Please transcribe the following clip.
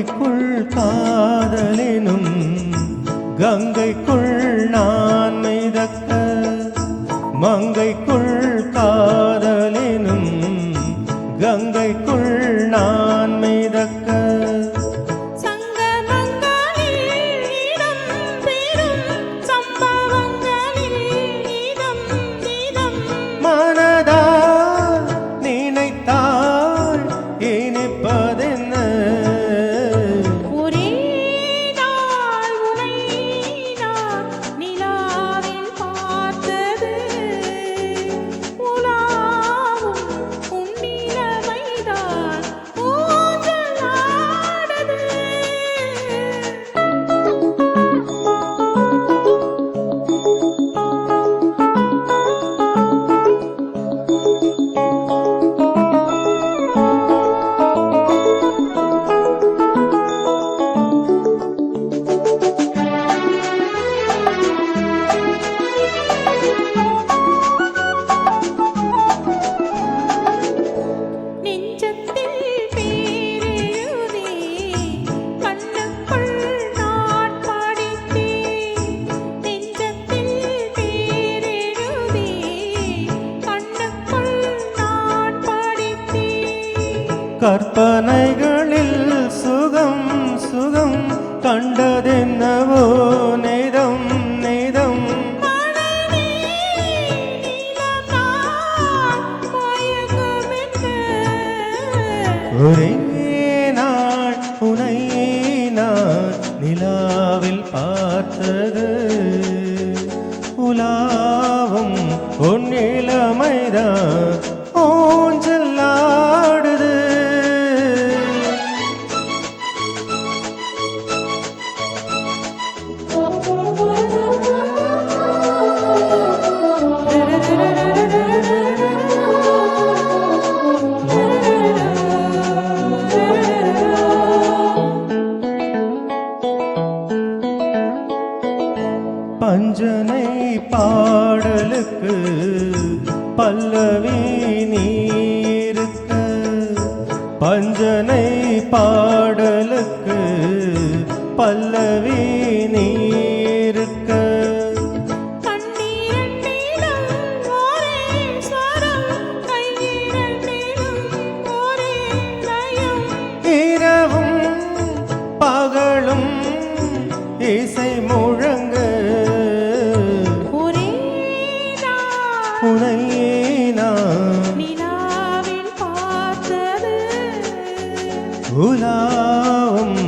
மங்கைக்குள் காதலினும் கங்கைக்குள் நான் மிதக்க மங்கைக்குள் காதலினும் கங்கைக்குள் நான் மிதக்க மனதால் நினைத்தால் இனிப்பதென்ன ஒரே நாள் உனை நான் நிலாவில் பார்த்தது உலாவும் உன்னிலமைதான் ஊஞ்சலாடது. நெஞ்சத்தில் பேரெழுதி கண்ணுக்குள் நான் படித்தேன். நெஞ்சத்தில் பேரெழுதி கண்ணுக்குள் நான் படித்தேன். கற்பனைகளில் சுகம் சுகம் கண்டதென்னவோ நேதம் நேதம் மனமே நீலந்தான் மயக்கமென்ன. ஒரே நாள் உனை நான் நிலாவில் பார்த்தது உலாவும் உன் இளமைதான் ஊஞ்சல் ஆடுது. பஞ்சனை பாடலுக்கு பல்லவி நீருக்க பஞ்சனை பாடலுக்கு பல்லவி நீருக்க கண்ணீரண்டிலும் ஒரே ஸ்வரம் கையிரண்டிலும் ஒரே லயம். இரவும் பகலும் இசை முழங்க ஒரே நாள் உனை நான் நிலாவில் பார்த்தது உலாவும்